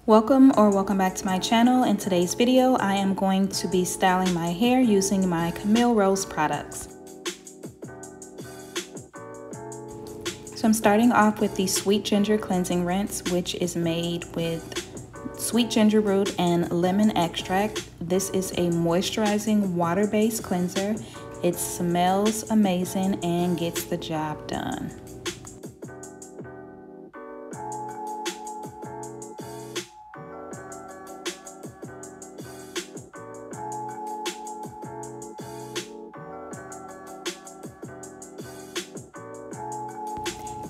Welcome back to my channel. In today's video, I am going to be styling my hair using my Camille Rose products. So I'm starting off with the Sweet Ginger Cleansing Rinse, which is made with sweet ginger root and lemon extract. This is a moisturizing water-based cleanser. It smells amazing and gets the job done.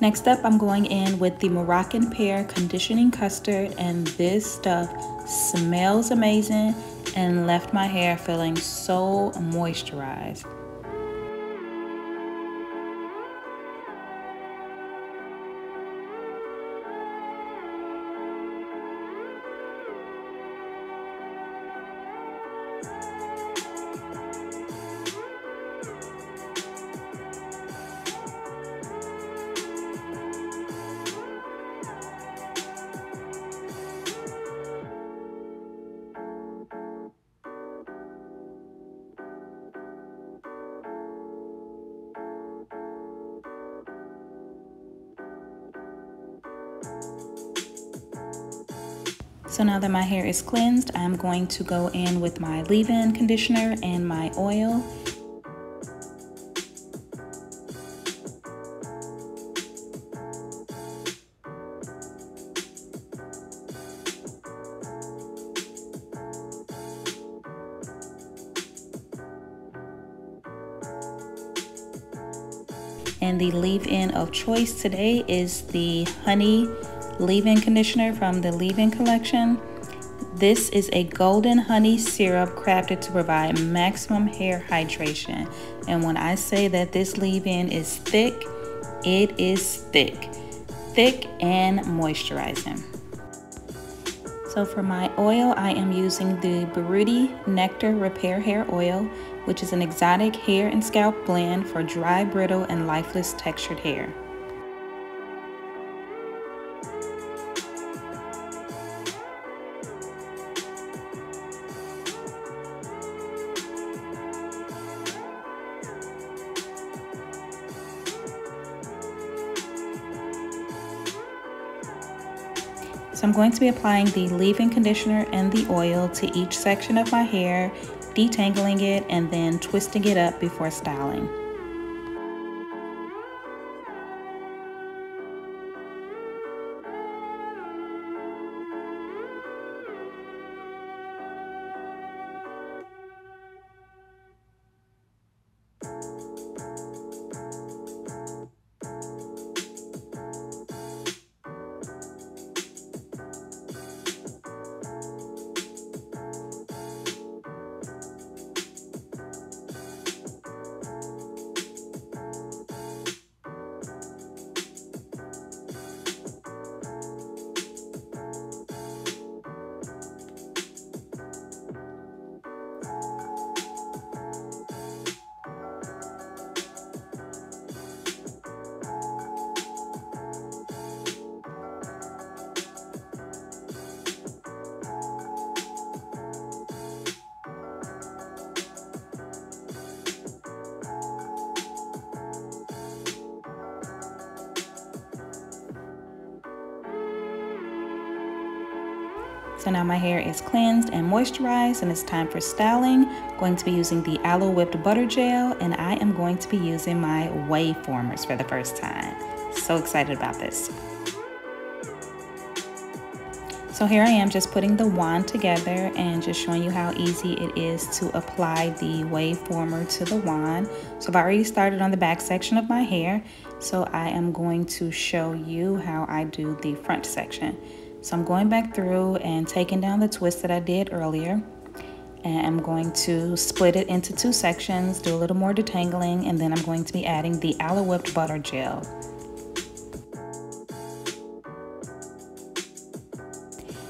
Next up, I'm going in with the Moroccan Pear Conditioning Custard, and this stuff smells amazing and left my hair feeling so moisturized. So now that my hair is cleansed, I'm going to go in with my leave-in conditioner and my oil. And the leave-in of choice today is the Honey leave-in conditioner from the leave-in collection. This is a golden honey syrup crafted to provide maximum hair hydration. And when I say that this leave-in is thick, it is thick and moisturizing. So for my oil, I am using the Baruti Nectar Repair Hair Oil, which is an exotic hair and scalp blend for dry, brittle, and lifeless textured hair. So I'm going to be applying the leave-in conditioner and the oil to each section of my hair, detangling it and then twisting it up before styling. So now my hair is cleansed and moisturized and it's time for styling. I'm going to be using the Aloe Whipped Butter Gel, and I am going to be using my WaveFormers for the first time. So excited about this. So here I am just putting the wand together and just showing you how easy it is to apply the WaveFormer to the wand. So I've already started on the back section of my hair, so I am going to show you how I do the front section. So I'm going back through and taking down the twist that I did earlier, and I'm going to split it into two sections, do a little more detangling, and then I'm going to be adding the Aloe Whipped Butter Gel.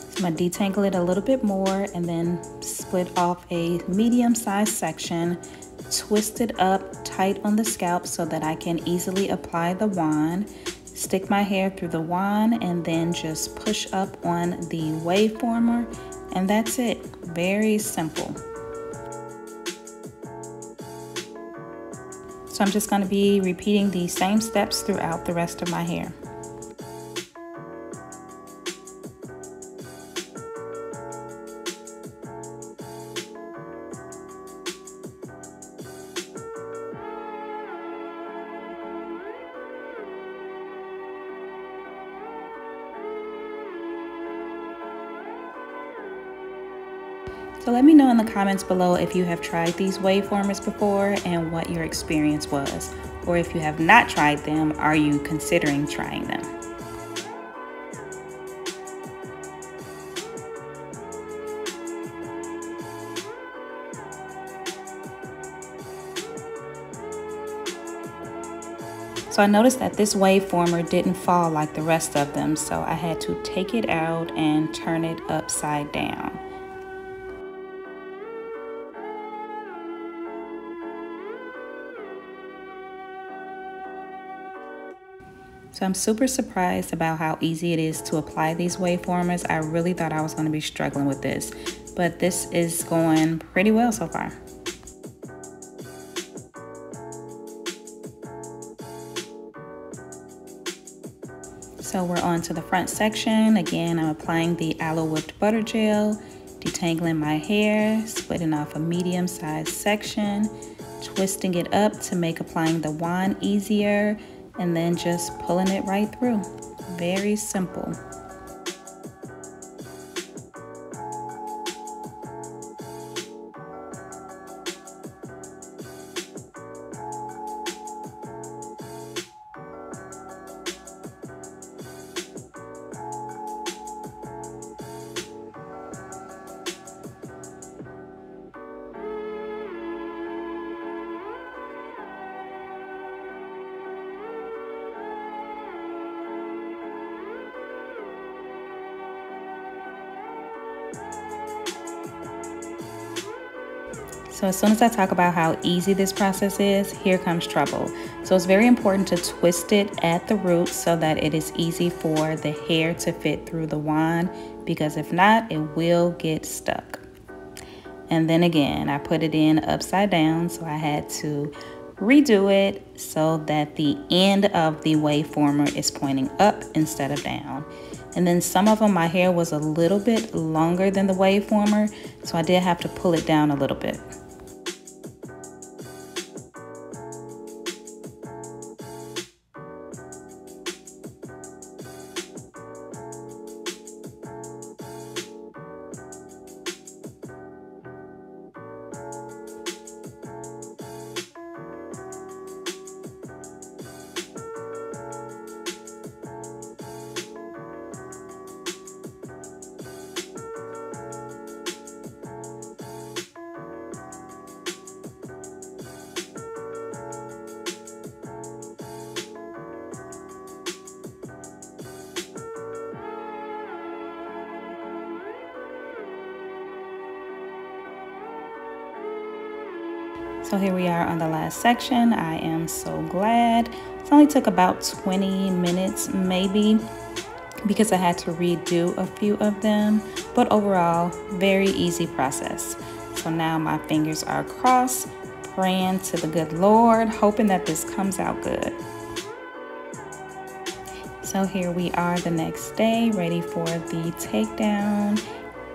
So I'm going to detangle it a little bit more and then split off a medium-sized section, twist it up tight on the scalp so that I can easily apply the wand. stick my hair through the wand and then just push up on the waveformer, and that's it. Very simple. So I'm just going to be repeating these same steps throughout the rest of my hair. So let me know in the comments below if you have tried these waveformers before and what your experience was. Or if you have not tried them, are you considering trying them? So I noticed that this waveformer didn't fall like the rest of them, so I had to take it out and turn it upside down. So I'm super surprised about how easy it is to apply these waveformers. I really thought I was going to be struggling with this, but this is going pretty well so far. So we're on to the front section. Again, I'm applying the aloe whipped butter gel, detangling my hair, splitting off a medium-sized section, twisting it up to make applying the wand easier, and then just pulling it right through. Very simple. So as soon as I talk about how easy this process is, here comes trouble. So it's very important to twist it at the root so that it is easy for the hair to fit through the wand, because if not, it will get stuck. And then again, I put it in upside down, so I had to redo it so that the end of the waveformer is pointing up instead of down. And then some of them, my hair was a little bit longer than the waveformer, so I did have to pull it down a little bit. So here we are on the last section. I am so glad. It only took about 20 minutes maybe, because I had to redo a few of them, but overall, very easy process. So now my fingers are crossed, praying to the good Lord, hoping that this comes out good. So here we are the next day, ready for the takedown,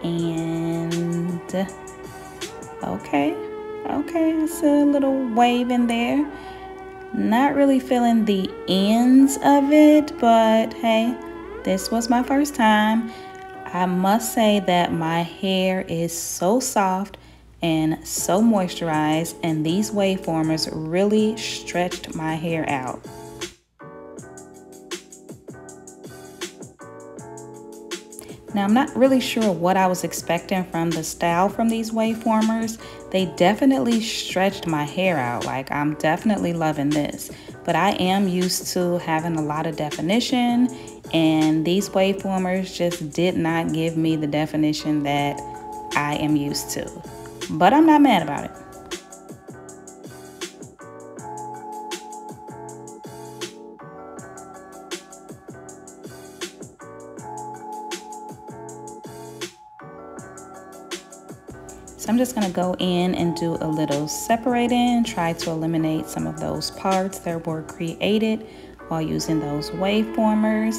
and okay, I see a little wave in there. Not really feeling the ends of it, but hey, this was my first time. I must say that my hair is so soft and so moisturized, and these waveformers really stretched my hair out. Now, I'm not really sure what I was expecting from the style from these waveformers. They definitely stretched my hair out. Like, I'm definitely loving this. But I am used to having a lot of definition, and these waveformers just did not give me the definition that I am used to. But I'm not mad about it. So I'm just gonna go in and do a little separating, try to eliminate some of those parts that were created while using those waveformers.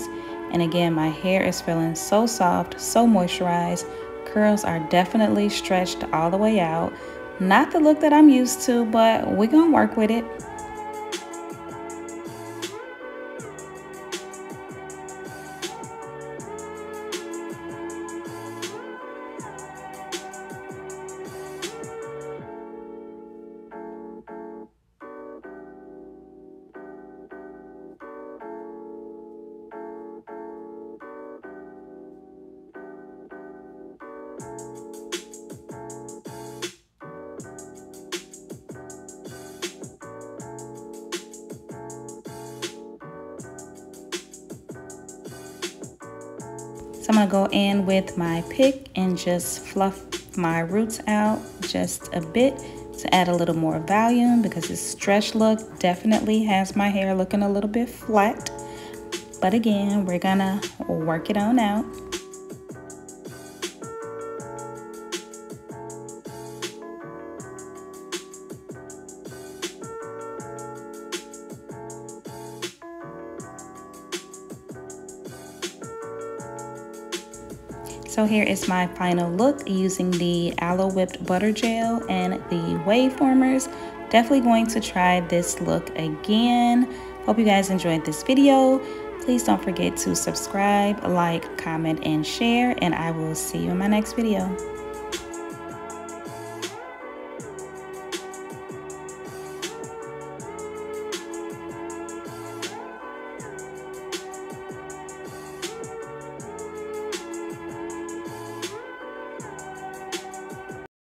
And again, my hair is feeling so soft, so moisturized. Curls are definitely stretched all the way out. Not the look that I'm used to, but we're gonna work with it. So I'm gonna go in with my pick and just fluff my roots out just a bit to add a little more volume, because this stretch look definitely has my hair looking a little bit flat. But again, we're gonna work it on out. So here is my final look using the aloe whipped butter gel and the waveformers. Definitely going to try this look again. Hope you guys enjoyed this video. Please don't forget to subscribe, like, comment, and share, and I will see you in my next video.